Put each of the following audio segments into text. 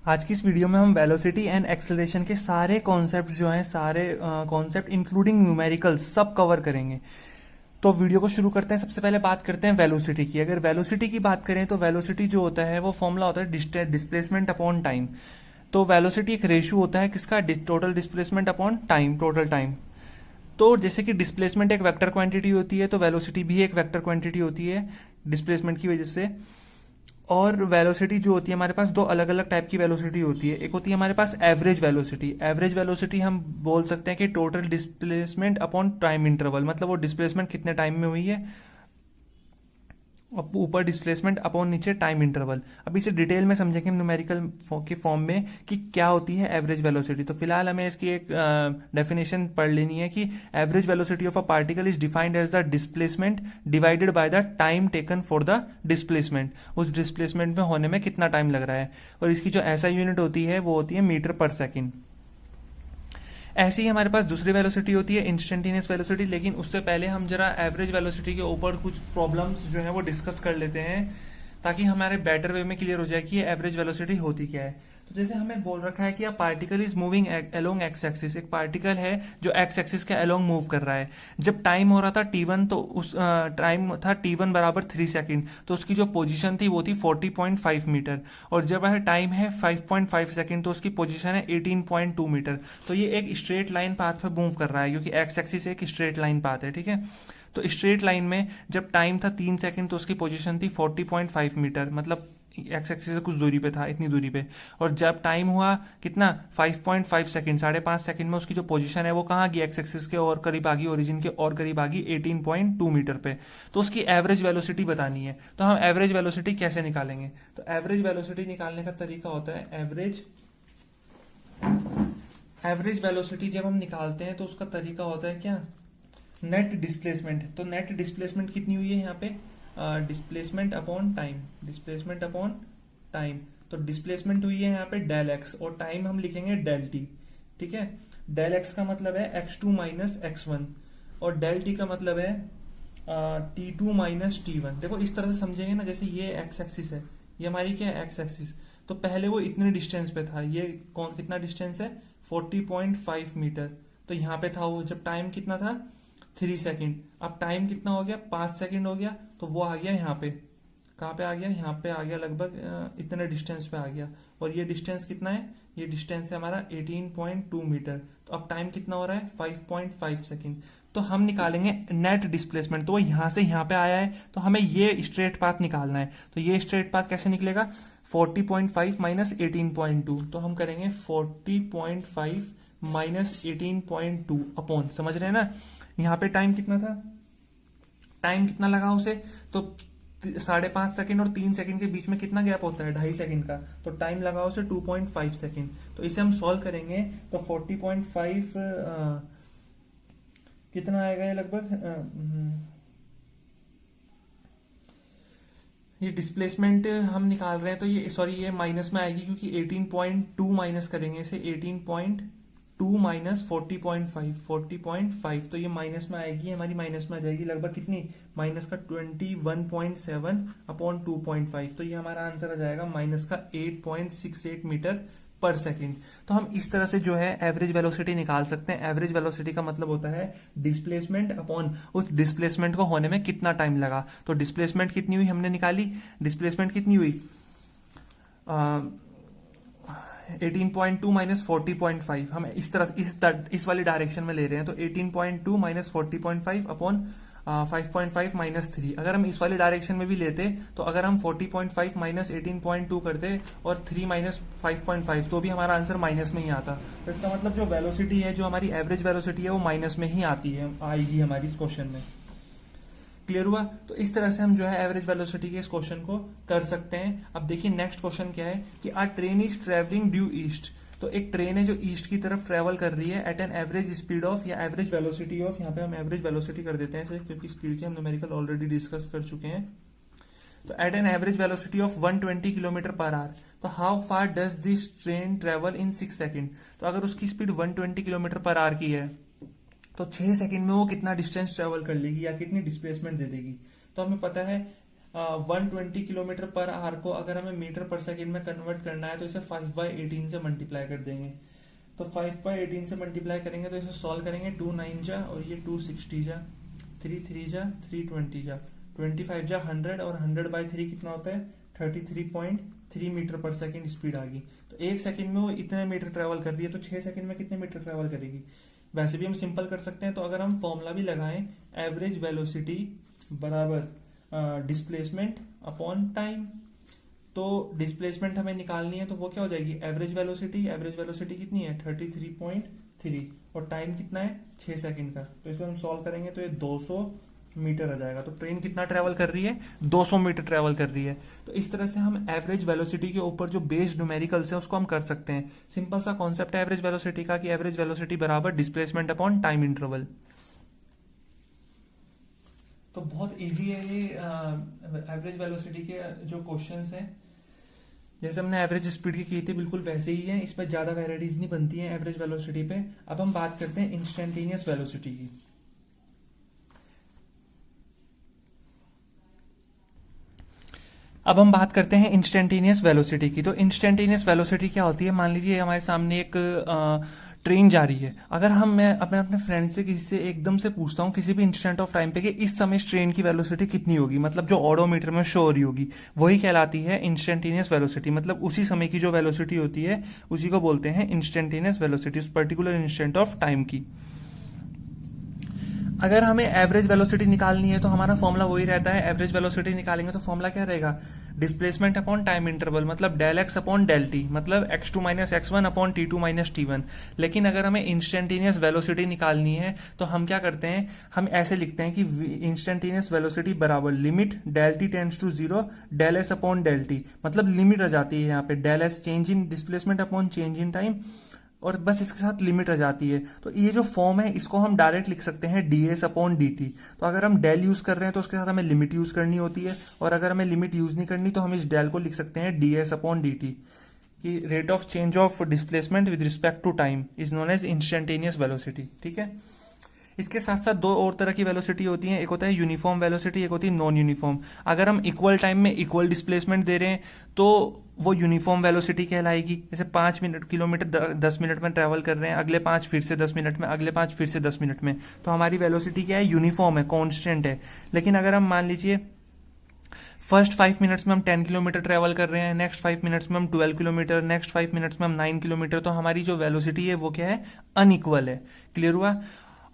आज की इस वीडियो में हम वेलोसिटी एंड एक्सेलरेशन के सारे कॉन्सेप्ट जो हैं, सारे कॉन्सेप्ट इंक्लूडिंग न्यूमेरिकल्स सब कवर करेंगे। तो वीडियो को शुरू करते हैं। सबसे पहले बात करते हैं वेलोसिटी की। अगर वेलोसिटी की बात करें तो वेलोसिटी जो होता है वो फॉर्मूला होता है डिस्प्लेसमेंट अपॉन टाइम। तो वेलोसिटी एक रेशियो होता है किसका, total displacement upon time, total time. तो जैसे कि डिस्प्लेसमेंट एक वेक्टर क्वांटिटी होती है, तो वेलोसिटी भी एक वेक्टर क्वांटिटी होती है डिस्प्लेसमेंट की वजह से। और वेलोसिटी जो होती है, हमारे पास दो अलग अलग टाइप की वेलोसिटी होती है। एक होती है हमारे पास एवरेज वेलोसिटी। एवरेज वेलोसिटी हम बोल सकते हैं कि total displacement upon time interval, मतलब वो डिस्प्लेसमेंट कितने टाइम में हुई है, ऊपर डिस्प्लेसमेंट अपॉन नीचे टाइम इंटरवल। अब इसे डिटेल में समझेंगे न्यूमेरिकल के फॉर्म में कि क्या होती है एवरेज वेलोसिटी। तो फिलहाल हमें इसकी एक डेफिनेशन पढ़ लेनी है कि average velocity of a particle is defined as the displacement divided by the time taken for the displacement. उस डिस्प्लेसमेंट में होने में कितना टाइम लग रहा है, और इसकी जो ऐसा यूनिट होती है वो होती है मीटर पर सेकेंड। ऐसे ही हमारे पास दूसरी वेलोसिटी होती है इंस्टेंटेनियस वेलोसिटी। लेकिन उससे पहले हम जरा एवरेज वेलोसिटी के ऊपर कुछ प्रॉब्लम्स जो है वो डिस्कस कर लेते हैं, ताकि हमारे बेटर वे में क्लियर हो जाए कि ये एवरेज वेलोसिटी होती क्या है। तो जैसे हमें बोल रखा है कि अ particle is moving along x axis. एक पार्टिकल है जो एक्स एक्सिस के अलोंग मूव कर रहा है। जब टाइम हो रहा था टी1, तो उस टाइम था टी1 बराबर 3 सेकेंड, तो उसकी जो पोजीशन थी वो थी 40.5 मीटर। और जब है टाइम है 5.5 सेकेंड, तो उसकी पोजीशन है 18.2 मीटर। तो ये एक स्ट्रेट लाइन पाथ पे मूव कर रहा है, क्योंकि एक्स एक्सिस एक स्ट्रेट लाइन पाथ है, ठीक है। तो स्ट्रेट लाइन में जब टाइम था 3 सेकेंड, तो उसकी पोजीशन थी 40.5 मीटर, मतलब एक्स एक्सिस से कुछ दूरी पे था, इतनी दूरी पे। और जब टाइम हुआ कितना, 5.5 सेकेंड, 5.5 सेकेंड में उसकी जो पोजीशन है वो कहाँ गई, एक्स एक्सिस के और करीब आ गई, ओरिजिन के और करीब आ गई 18.2 मीटर पे। तो उसकी एवरेज वेलोसिटी बतानी है। तो हम एवरेज वेलोसिटी कैसे निकालेंगे? तो एवरेज वेलोसिटी निकालने का तरीका होता है एवरेज वेलोसिटी जब हम निकालते हैं तो उसका तरीका होता है क्या, नेट डिस्प्लेसमेंट। तो नेट डिस्प्लेसमेंट कितनी हुई है यहाँ पे, displacement upon time, displacement upon time. तो डिस्प्लेसमेंट हुई है यहाँ पे डेल एक्स, और टाइम हम लिखेंगे डेल टी, ठीक है। डेल एक्स का मतलब है x2 माइनस x1, और डेल टी का मतलब है t2 माइनस t1। देखो इस तरह से समझेंगे ना, जैसे ये एक्स एक्सिस है, ये हमारी क्या है एक्स एक्सिस। तो पहले वो इतने डिस्टेंस पे था, ये कौन कितना डिस्टेंस है 40.5 मीटर। तो यहाँ पे था वो, जब टाइम कितना था 3 सेकेंड। अब टाइम कितना हो गया, 5 सेकेंड हो गया, तो वो आ गया यहाँ पे, कहाँ पे आ गया, यहाँ पे आ गया, लगभग इतने डिस्टेंस पे आ गया। और ये डिस्टेंस कितना है, ये डिस्टेंस है हमारा 18.2 मीटर। तो अब टाइम कितना हो रहा है 5.5 सेकेंड। तो हम निकालेंगे नेट डिस्प्लेसमेंट। तो वो यहाँ से यहाँ पे आया है, तो हमें ये स्ट्रेट पाथ निकालना है। तो ये स्ट्रेट पाथ कैसे निकलेगा, 40.5 माइनस 18.2। तो हम करेंगे 40.5 माइनस 18.2 अपॉन, समझ रहे हैं ना। यहाँ पे टाइम कितना था, टाइम कितना लगा उसे, तो 5.5 सेकेंड और 3 सेकेंड के बीच में कितना गैप होता है, 2.5 सेकेंड का। तो टाइम लगा उसे 2.5 सेकेंड। तो इसे हम सॉल्व करेंगे तो 40.5 कितना आएगा, ये लगभग ये डिस्प्लेसमेंट हम निकाल रहे हैं, तो ये सॉरी ये माइनस में आएगी, क्योंकि 18.2 माइनस करेंगे इसे, 18.2 माइनस 40.5, तो ये माइनस में आएगी, हमारी माइनस में आ जाएगी लगभग कितनी, माइनस का 21.7 अपॉन 2.5। तो ये हमारा आंसर आ जाएगा माइनस का 8.68 मीटर पर सेकेंड। तो हम इस तरह से जो है एवरेज वेलोसिटी निकाल सकते हैं। एवरेज वेलोसिटी का मतलब होता है डिस्प्लेसमेंट अपॉन उस डिस्प्लेसमेंट को होने में कितना टाइम लगा। तो डिस्प्लेसमेंट कितनी हुई हमने निकाली, डिस्प्लेसमेंट कितनी हुई 18.2 माइनस 40.5। हम इस तरह इस वाली डायरेक्शन में ले रहे हैं, तो 18.2 माइनस 40.5 अपॉन 5.5 माइनस 3। अगर हम इस वाली डायरेक्शन में भी लेते, तो अगर हम 40.5 माइनस 18.2 करते और 3 माइनस 5.5, तो भी हमारा आंसर माइनस में ही आता। तो इसका मतलब जो वेलोसिटी है, जो हमारी एवरेज वेलोसिटी है, वो माइनस में ही आती है, आएगी हमारी इस क्वेश्चन में। क्लियर हुआ? तो इस तरह से हम जो है एवरेज वेलोसिटी के इस क्वेश्चन को कर सकते हैं। अब देखिए नेक्स्ट क्वेश्चन क्या है कि a train is travelling due east. तो एक ट्रेन है जो ईस्ट की तरफ ट्रेवल कर रही है at an average speed of, या एवरेज वेलोसिटी ऑफ, यहाँ पे हम एवरेज वेलोसिटी कर देते हैं क्योंकि स्पीड की हम न्यूमेरिकल ऑलरेडी डिस्कस कर चुके हैं। तो at an average velocity of 120 kilometre per hour, तो how far does this train travel in 6 second. तो अगर उसकी स्पीड 120 किलोमीटर पर आवर की है, तो 6 सेकेंड में वो कितना डिस्टेंस ट्रेवल कर लेगी, या कितनी डिस्प्लेसमेंट दे देगी। तो हमें पता है 120 किलोमीटर पर आवर को अगर हमें मीटर पर सेकेंड में कन्वर्ट करना है तो इसे 5/18 से मल्टीप्लाई कर देंगे। तो 5/18 से मल्टीप्लाई करेंगे तो इसे सॉल्व करेंगे, 2 9 जा और ये 260 जा, 3 3 जा, 320 जा, 25 जा 100 और 100/3 कितना होता है 33.3 मीटर पर सेकेंड स्पीड आ गई। तो एक सेकेंड में वो इतने मीटर ट्रेवल कर रही है, तो 6 सेकेंड में कितने मीटर ट्रेवल करेगी। वैसे भी हम सिंपल कर सकते हैं, तो अगर हम फॉर्मूला भी लगाएं, एवरेज वेलोसिटी बराबर डिस्प्लेसमेंट अपॉन टाइम, तो डिस्प्लेसमेंट हमें निकालनी है तो वो क्या हो जाएगी, एवरेज वेलोसिटी कितनी है 33.3 और टाइम कितना है 6 सेकंड का। तो इसको हम सॉल्व करेंगे तो ये 200 मीटर आ जाएगा। तो ट्रेन कितना ट्रेवल कर रही है 200 मीटर ट्रेवल कर रही है। तो इस तरह से हम एवरेज वेलोसिटी के ऊपर जो बेस्ड न्यूमेरिकल्स है उसको हम कर सकते हैं। सिंपल सा कॉन्सेप्ट है एवरेज वेलोसिटी का कि एवरेज वेलोसिटी बराबर डिस्प्लेसमेंट अपॉन टाइम इंटरवल। तो बहुत इजी है ये एवरेज वेलोसिटी के जो क्वेश्चंस हैं, जैसे हमने एवरेज स्पीड की थी बिल्कुल वैसे ही है, इसमें ज्यादा वेराइटीज नहीं बनती हैं एवरेज वेलोसिटी पे। अब हम बात करते हैं इंस्टेंटेनियस वेलोसिटी की। अब हम बात करते हैं इंस्टेंटेनियस वेलोसिटी की। तो इंस्टेंटेनियस वेलोसिटी क्या होती है, मान लीजिए हमारे सामने एक ट्रेन जा रही है। अगर मैं अपने अपने फ्रेंड से किसी से एकदम से पूछता हूँ किसी भी इंस्टेंट ऑफ टाइम पे कि इस समय इस ट्रेन की वेलोसिटी कितनी होगी, मतलब जो ऑडोमीटर में शो हो रही होगी, वही कहलाती है इंस्टेंटेनियस वेलोसिटी। मतलब उसी समय की जो वेलोसिटी होती है उसी को बोलते हैं इंस्टेंटेनियस वेलोसिटी, उस पर्टिकुलर इंस्टेंट ऑफ टाइम की। अगर हमें एवरेज वेलोसिटी निकालनी है तो हमारा फॉर्मूला वही रहता है। एवरेज वेलोसिटी निकालेंगे तो फॉर्मूला क्या रहेगा, डिस्प्लेसमेंट अपॉन टाइम इंटरवल, मतलब del X upon del T, मतलब x2 minus x1 upon t2 minus t1। लेकिन अगर हमें इंस्टेंटेनियस वेलोसिटी निकालनी है तो हम क्या करते हैं, हम ऐसे लिखते हैं कि इंस्टेंटेनियस वेलोसिटी बराबर limit del T tends to 0 del S upon del T, मतलब लिमिट आ जाती है यहाँ पे del S change in displacement upon change in time, और बस इसके साथ लिमिट आ जाती है। तो ये जो फॉर्म है इसको हम डायरेक्ट लिख सकते हैं ds अपॉन dt। तो अगर हम डेल यूज कर रहे हैं तो उसके साथ हमें लिमिट यूज करनी होती है, और अगर हमें लिमिट यूज नहीं करनी तो हम इस डेल को लिख सकते हैं ds अपॉन dt, कि rate of change of displacement with respect to time is known as instantaneous velocity. ठीक है, इसके साथ साथ दो और तरह की वेलोसिटी होती है, एक होता है यूनिफॉर्म वेलोसिटी, एक होती है नॉन यूनिफॉर्म। अगर हम इक्वल टाइम में इक्वल डिस्प्लेसमेंट दे रहे हैं तो वो यूनिफॉर्म वेलोसिटी कहलाएगी। जैसे 5 किलोमीटर 10 मिनट में ट्रेवल कर रहे हैं, अगले 5 फिर से 10 मिनट में, अगले 5 फिर से 10 मिनट में, तो हमारी वेलोसिटी क्या है, यूनिफॉर्म है, कॉन्स्टेंट है। लेकिन अगर हम मान लीजिए फर्स्ट 5 मिनट्स में हम 10 किलोमीटर ट्रेवल कर रहे हैं, नेक्स्ट 5 मिनट्स में हम 12 किलोमीटर, नेक्स्ट 5 मिनट्स में हम 9 किलोमीटर, तो हमारी जो वेलोसिटी है वो क्या है, अनइक्वल है। क्लियर हुआ।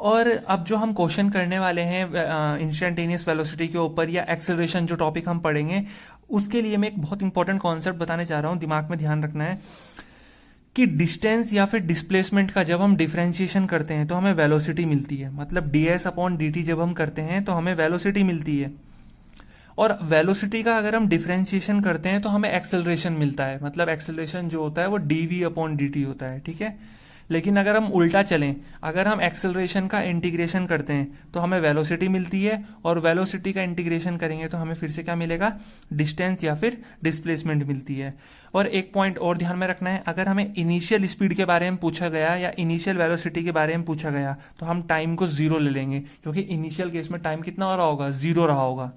और अब जो हम क्वेश्चन करने वाले हैं इंस्टेंटेनियस वेलोसिटी के ऊपर या एक्सेलरेशन जो टॉपिक हम पढ़ेंगे, उसके लिए मैं एक बहुत इंपॉर्टेंट कॉन्सेप्ट बताने जा रहा हूं, दिमाग में ध्यान रखना है कि डिस्टेंस या फिर डिस्प्लेसमेंट का जब हम डिफरेंशिएशन करते हैं तो हमें वेलोसिटी मिलती है। मतलब ds अपॉन dt जब हम करते हैं तो हमें वेलोसिटी मिलती है, और वेलोसिटी का अगर हम डिफरेंशिएशन करते हैं तो हमें एक्सेलरेशन मिलता है। मतलब एक्सेलरेशन जो होता है वो dv अपॉन dt होता है। ठीक है, लेकिन अगर हम उल्टा चलें, अगर हम एक्सेलरेशन का इंटीग्रेशन करते हैं तो हमें वेलोसिटी मिलती है, और वेलोसिटी का इंटीग्रेशन करेंगे तो हमें फिर से क्या मिलेगा, डिस्टेंस या फिर डिस्प्लेसमेंट मिलती है। और एक पॉइंट और ध्यान में रखना है, अगर हमें इनिशियल स्पीड के बारे में पूछा गया या इनिशियल वेलोसिटी के बारे में पूछा गया तो हम टाइम को 0 ले लेंगे, क्योंकि इनिशियल केस में टाइम कितना हो रहा होगा, 0 रहा होगा।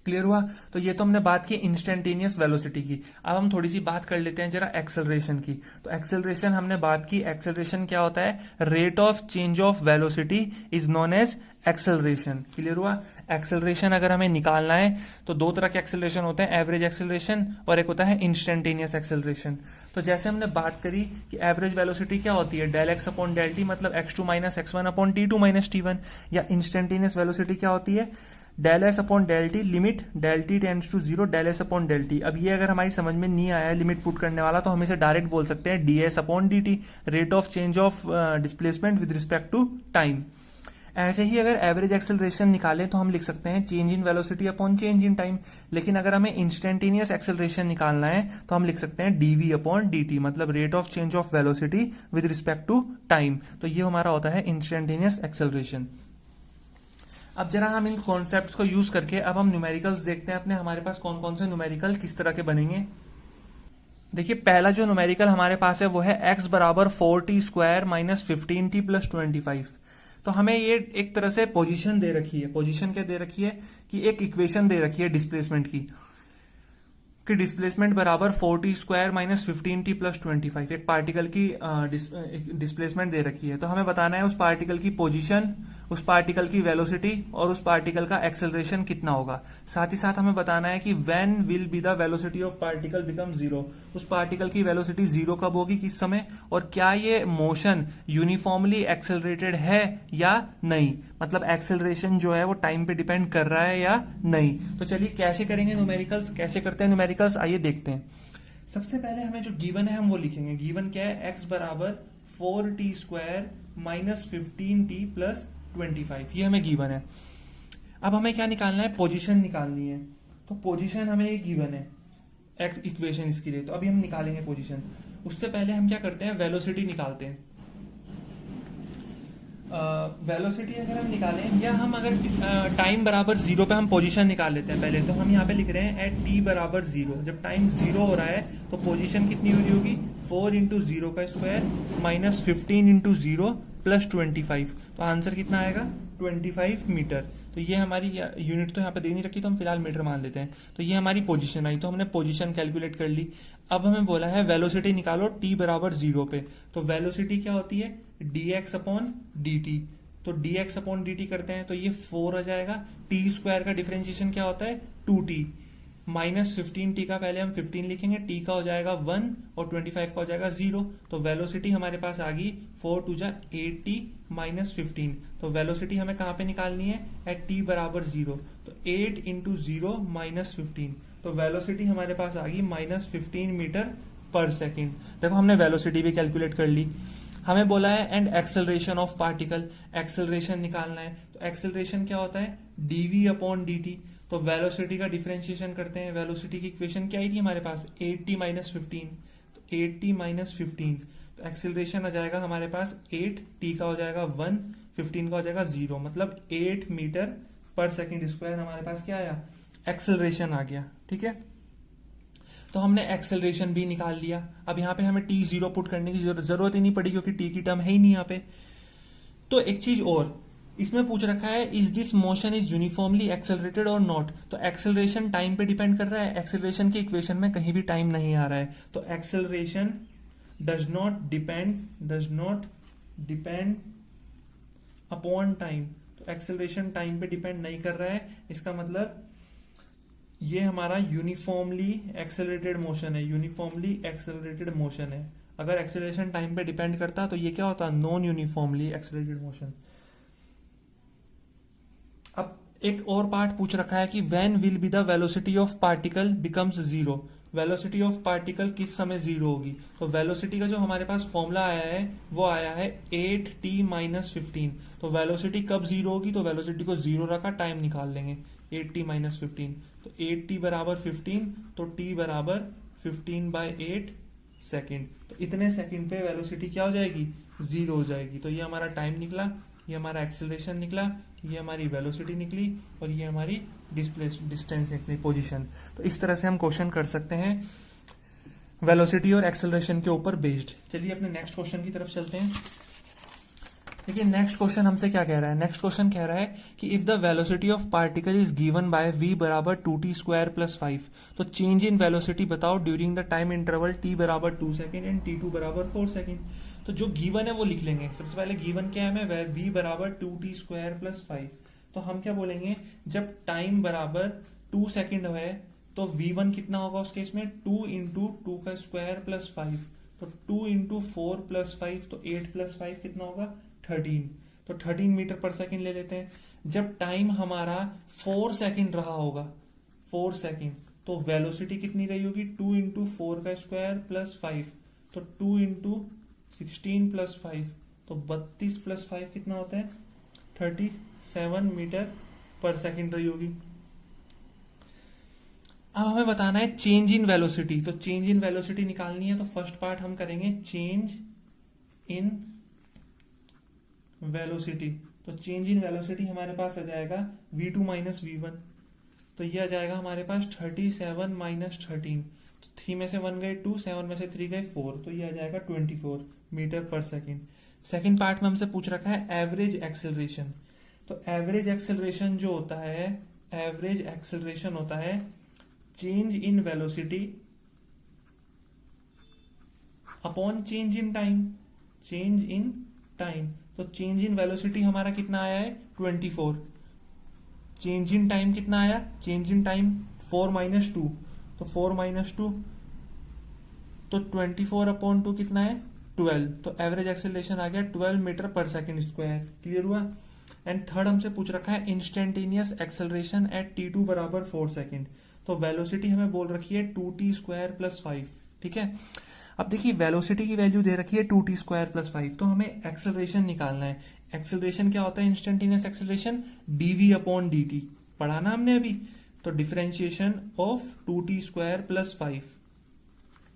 क्लियर हुआ। तो ये तो हमने बात की इंस्टेंटेनियस वेलोसिटी की। अब हम थोड़ी सी बात कर लेते हैं जरा एक्सेलरेशन की। तो एक्सेलरेशन हमने बात की, एक्सेलरेशन क्या होता है, rate of change of velocity is known as acceleration. Clear हुआ। एक्सेलरेशन अगर हमें निकालना है तो दो तरह के एक्सेलरेशन होते हैं, एवरेज एक्सेलरेशन और एक होता है इंस्टेंटेनियस एक्सेलरेशन। तो जैसे हमने बात करी कि एवरेज वेलोसिटी क्या होती है, del X upon del T, मतलब x2 minus x1 upon t2 minus t1। या इंस्टेंटेनियस वेलोसिटी क्या होती है, del S upon del T, limit del T tends to 0 del S upon del T. अब ये अगर हमारी समझ में नहीं आया है लिमिट पुट करने वाला, तो हम इसे डायरेक्ट बोल सकते हैं D S upon D T, rate of change of displacement with respect to time. ऐसे ही अगर एवरेज एक्सेलरेशन निकालें तो हम लिख सकते हैं change in velocity upon change in time. लेकिन अगर हमें इंस्टेंटेनियस एक्सेलरेशन निकालना है तो हम लिख सकते हैं डीवी अपॉन डी, मतलब rate of change of velocity with respect to time. तो ये हमारा होता है इंस्टेंटेनियस एक्सेलरेशन। अब जरा हम इन कॉन्सेप्ट्स को यूज करके अब हम न्यूमेरिकल्स देखते हैं अपने, हमारे पास कौन कौन से न्यूमेरिकल किस तरह के बनेंगे। देखिए पहला जो न्यूमेरिकल हमारे पास है वो है x बराबर 4t square minus 15t plus 25। तो हमें ये एक तरह से पोजीशन दे रखी है, पोजीशन क्या दे रखी है कि एक इक्वेशन दे रखी है डिस्प्लेसमेंट की, कि डिस्प्लेसमेंट बराबर 4t² माइनस 15t प्लस 25, एक पार्टिकल की डिस्प्लेसमेंट दे रखी है। तो हमें बताना है उस पार्टिकल की पोजीशन, उस पार्टिकल की वेलोसिटी और उस पार्टिकल का एक्सेलरेशन कितना होगा। साथ ही साथ हमें बताना है कि when will be the velocity of particle become zero, उस पार्टिकल की वेलोसिटी जीरो कब होगी, किस समय, और क्या ये मोशन यूनिफॉर्मली एक्सेलरेटेड है या नहीं, मतलब एक्सेलरेशन जो है वो टाइम पे डिपेंड कर रहा है या नहीं। तो चलिए कैसे करेंगे न्यूमेरिकल्स, कैसे करते हैं न्यूमेरिकल्स, आइए देखते हैं। सबसे पहले हमें जो गिवन है हम वो लिखेंगे। गिवन क्या है, x बराबर 4t² माइनस 15t प्लस 25, ये हमें गिवन है। अब हमें क्या निकालना है, पोजीशन निकालनी है। तो पोजीशन हमें ये गिवन है, एक्स इक्वेशन इसके लिए, तो अभी हम निकालेंगे पोजीशन। उससे पहले हम क्या करते हैं, वेलोसिटी निकालते हैं। वेलोसिटी अगर हम निकालें, या हम अगर टाइम बराबर जीरो पे हम पोजीशन निकाल लेते हैं पहले, तो हम यहाँ पे लिख रहे हैं एट t बराबर जीरो। जब टाइम जीरो हो रहा है तो पोजीशन कितनी हो रही होगी, 4 इंटू जीरो का square minus 15 into zero plus 25, तो आंसर कितना आएगा 25 मीटर। तो ये हमारी यूनिट तो यहाँ पे दे नहीं रखी, तो हम फिलहाल मीटर मान लेते हैं। तो ये हमारी पोजीशन आई, तो हमने पोजीशन कैलकुलेट कर ली। अब हमें बोला है वेलोसिटी निकालो t बराबर जीरो पे। तो वेलोसिटी क्या होती है, dx अपॉन dt। तो dx अपॉन dt करते हैं तो ये 4 आ जाएगा। t² का डिफरेंशिएशन क्या होता है 2t, माइनस 15t का पहले हम 15 लिखेंगे, t का हो जाएगा 1 और 25 का हो जाएगा 0। तो वेलोसिटी हमारे पास आ गई 4 टू जा 8t माइनस 15। तो वेलोसिटी हमें कहाँ पे निकालनी है, एट t बराबर 0। तो 8 इंटू 0 माइनस 15, तो वेलोसिटी हमारे पास आ गई माइनस 15 मीटर पर सेकेंड। देखो हमने वेलोसिटी भी कैलकुलेट कर ली। हमें बोला है and acceleration of particle, acceleration निकालना है। तो एक्सेलरेशन क्या होता है, dv अपॉन dt। तो वेलोसिटी का डिफरेंशिएशन करते हैं। वेलोसिटी की इक्वेशन क्या आई थी हमारे पास, 8t माइनस 15। तो 8t माइनस 15, तो एक्सेलरेशन आ जाएगा हमारे पास 8, t का हो जाएगा 1, 15 का हो जाएगा 0, मतलब 8 मीटर पर सेकेंड स्क्वायर हमारे पास क्या आया, एक्सेलरेशन आ गया। ठीक है, तो हमने एक्सेलरेशन भी निकाल लिया। अब यहाँ पे हमें t0 पुट करने की जरूरत ही नहीं पड़ी, क्योंकि t की टर्म है ही नहीं यहाँ पे। तो एक चीज और इसमें पूछ रखा है, is this motion is uniformly accelerated और नॉट। तो एक्सेलरेशन टाइम पे डिपेंड कर रहा है, एक्सेलरेशन की इक्वेशन में कहीं भी टाइम नहीं आ रहा है। तो acceleration does not depend upon time. तो एक्सेलरेशन टाइम पे डिपेंड नहीं कर रहा है, इसका मतलब ये हमारा यूनिफॉर्मली एक्सेलरेटेड मोशन है, यूनिफॉर्मली एक्सेलरेटेड मोशन है। अगर एक्सेलरेशन टाइम पे डिपेंड करता तो ये क्या होता, नॉन यूनिफॉर्मली एक्सेलरेटेड मोशन। अब एक और पार्ट पूछ रखा है कि when will be the velocity of particle becomes zero. Velocity of particle किस समय जीरो होगी। तो वेलोसिटी का जो हमारे पास फॉर्मूला आया है वो आया है 8t माइनस 15। तो वेलोसिटी कब जीरो होगी, तो वेलोसिटी को जीरो रखा, टाइम निकाल लेंगे 8t माइनस 15। तो 8t बराबर 15, तो t बराबर 15/8 सेकेंड। तो इतने सेकेंड पे वेलोसिटी क्या हो जाएगी, जीरो हो जाएगी। तो ये हमारा टाइम निकला, ये हमारा एक्सेलरेशन निकला, ये हमारी वेलोसिटी निकली, और ये हमारी डिस्टेंस निकली, पोजीशन। तो इस तरह से हम क्वेश्चन कर सकते हैं वेलोसिटी और एक्सेलरेशन के ऊपर बेस्ड। चलिए अपने नेक्स्ट क्वेश्चन की तरफ चलते हैं। देखिए नेक्स्ट क्वेश्चन हमसे क्या कह रहा है, नेक्स्ट क्वेश्चन कह रहा है कि if the velocity of particle is given by v बराबर 2t² प्लस 5, तो चेंज इन वेलोसिटी बताओ during the time interval t बराबर 2 सेकेंड एंड t2 बराबर 4 सेकेंड। तो जो गिवन है वो लिख लेंगे। सबसे पहले गिवन क्या है हमें, v बराबर 2t² प्लस 5। तो हम क्या बोलेंगे, जब टाइम बराबर 2 सेकेंड है तो v1 कितना होगा उस केस में, 2 इंटू 2 का स्क्वायर प्लस 5। तो 2 इंटू 4 प्लस 5, तो 8 प्लस 5 कितना होगा 13। तो 13 मीटर पर सेकेंड ले लेते हैं। जब टाइम हमारा 4 सेकेंड रहा होगा, 4 सेकेंड, तो वेलोसिटी कितनी रही होगी, 2 इंटू 4 का स्क्वायर प्लस 5। तो 2 इंटू 16 प्लस 5, तो 32 प्लस 5 कितना होता है 37 मीटर पर सेकेंड रही होगी। अब हमें बताना है चेंज इन वेलोसिटी। तो चेंज इन वेलोसिटी निकालनी है, तो फर्स्ट पार्ट हम करेंगे चेंज इन वेलोसिटी। तो चेंज इन वेलोसिटी हमारे पास आ जाएगा v2 माइनस v1। तो ये आ जाएगा हमारे पास 37 माइनस 13। तो 3 में से 1 गए 2, 7 में से 3 गए 4, तो ये आ जाएगा 24 मीटर पर सेकेंड। सेकेंड पार्ट में हमसे पूछ रखा है एवरेज एक्सेलरेशन। तो एवरेज एक्सेलरेशन जो होता है, एवरेज एक्सेलरेशन होता है change in velocity upon change in time, change in time. तो चेंज इन वेलोसिटी हमारा कितना आया है 24, चेंज इन टाइम कितना आया, चेंज इन टाइम 4 माइनस 2, तो 4 माइनस 2 तो 24 अपॉन 2 कितना है 12, तो एवरेज एक्सेलरेशन आ गया 12 मीटर पर सेकेंड स्क्वायर। क्लियर हुआ। एंड थर्ड हमसे पूछ रखा है इंस्टेंटेनियस एक्सेलरेशन एट t2 बराबर 4 सेकेंड। तो वेलोसिटी हमें बोल रखी है 2t स्क्वायर प्लस 5। ठीक है, अब देखिए वेलोसिटी की वैल्यू दे रखी है 2t स्क्वायर प्लस 5, तो हमें एक्सेलरेशन निकालना है। एक्सेलरेशन क्या होता है instantaneous acceleration, dv upon dt, पढ़ा ना हमने अभी। तो differentiation of 2t square plus 5,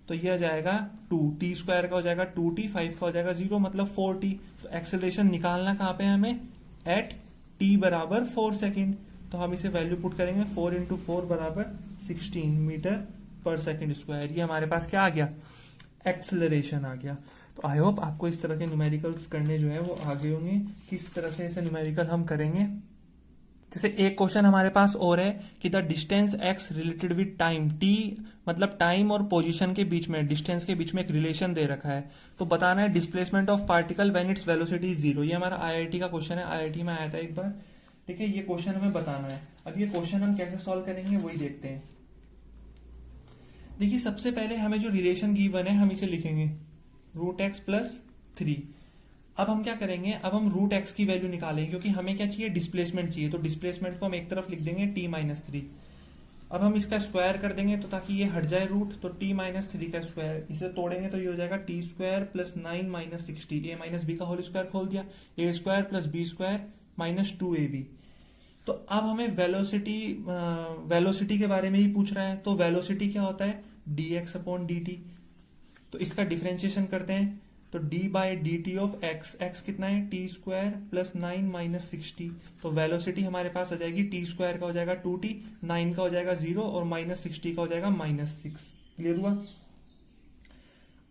तो ये आ जाएगा 2t स्क्वायर का हो जाएगा 2t, 5 का हो जाएगा 0, मतलब 4t। तो एक्सेलरेशन निकालना कहाँ पे हमें, एट t बराबर 4 सेकेंड। तो हम इसे वैल्यू पुट करेंगे, 4 इंटू 4 बराबर 16 मीटर पर सेकेंड स्क्वायर। ये हमारे पास क्या आ गया, एक्सेलरेशन आ गया। तो आई होप आपको इस तरह के न्यूमेरिकल्स करने जो है वो आ गए होंगे, किस तरह से ऐसे न्यूमेरिकल हम करेंगे। जैसे एक क्वेश्चन हमारे पास और है कि the distance x related with time, t मतलब टाइम और पोजीशन के बीच में, डिस्टेंस के बीच में एक रिलेशन दे रखा है। तो बताना है displacement of particle when its velocity is 0। ये हमारा आईआईटी का क्वेश्चन है, आईआईटी में आया था एक बार। ठीक है, ये क्वेश्चन हमें बताना है। अब ये क्वेश्चन हम कैसे सॉल्व करेंगे वही देखते हैं। देखिए सबसे पहले हमें जो रिलेशन गिवन है हम इसे लिखेंगे √x प्लस 3। अब हम क्या करेंगे, अब हम √x की वैल्यू निकालेंगे, क्योंकि हमें क्या चाहिए, डिस्प्लेसमेंट चाहिए। तो डिस्प्लेसमेंट को हम एक तरफ लिख देंगे t माइनस 3। अब हम इसका स्क्वायर कर देंगे तो ताकि ये हट जाए रूट, तो t माइनस 3 का स्क्वायर, इसे तोड़ेंगे तो ये हो जाएगा t square plus 9 minus 60, a minus b का होल स्क्वायर खोल दिया, a square plus b square minus 2ab। तो अब हमें वेलोसिटी के बारे में ही पूछ रहा है। तो वेलोसिटी क्या होता है, dx अपॉन dt। तो इसका डिफरेंशिएशन करते हैं, तो d by D T of x, x कितना है t स्क्वायर प्लस 9 माइनस 60। तो वेलोसिटी हमारे पास आ जाएगी t स्क्वायर का हो जाएगा 2t, 9 का हो जाएगा 0 और माइनस 60 का हो जाएगा माइनस 6। क्लियर हुआ।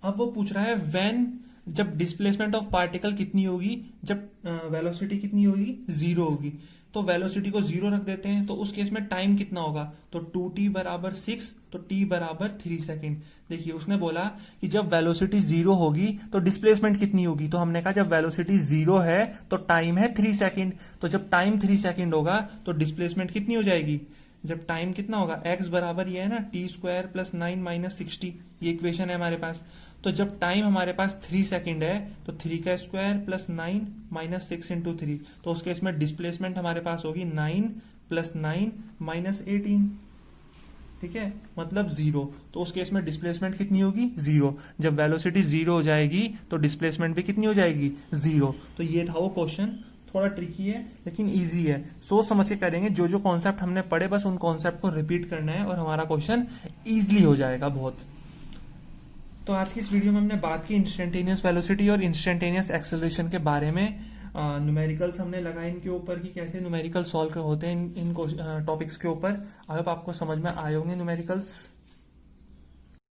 अब वो पूछ रहा है व्हेन, जब डिस्प्लेसमेंट ऑफ पार्टिकल कितनी होगी, जब वेलोसिटी कितनी होगी 0 होगी। तो वेलोसिटी को 0 रख देते हैं, तो उस केस में टाइम कितना होगा, तो 2t बराबर 6, तो t बराबर 3 सेकेंड। देखिए उसने बोला कि जब वेलोसिटी 0 होगी तो डिस्प्लेसमेंट कितनी होगी, तो हमने कहा जब वेलोसिटी 0 है तो टाइम है 3 सेकेंड। तो जब टाइम 3 सेकेंड होगा तो डिस्प्लेसमेंट कितनी हो जाएगी, जब टाइम कितना होगा, x बराबर ये है ना t स्क्वायर प्लस 9 माइनस 60, ये इक्वेशन है हमारे पास। तो जब टाइम हमारे पास 3 सेकेंड है तो 3 का स्क्वायर प्लस 9 माइनस 6 इंटू 3, तो उस केस में डिस्प्लेसमेंट हमारे पास होगी 9 प्लस 9 माइनस 18। ठीक है, मतलब 0। तो उस केस में डिस्प्लेसमेंट कितनी होगी 0। जब वेलोसिटी 0 हो जाएगी तो डिस्प्लेसमेंट भी कितनी हो जाएगी 0। तो ये था वो क्वेश्चन, थोड़ा ट्रिकी है लेकिन इजी है, सोच समझ के करेंगे। जो जो कॉन्सेप्ट हमने पढ़े बस उन कॉन्सेप्ट को रिपीट करना है और हमारा क्वेश्चन इजीली हो जाएगा बहुत। तो आज की इस वीडियो में हमने बात की इंस्टेंटेनियस वेलोसिटी और इंस्टेंटेनियस एक्सेलरेशन के बारे में। न्यूमेरिकल्स हमने लगाए इनके ऊपर कि कैसे न्यूमेरिकल सॉल्व होते हैं इन टॉपिक्स के ऊपर। आई होप आपको समझ में आए होंगे न्यूमेरिकल्स।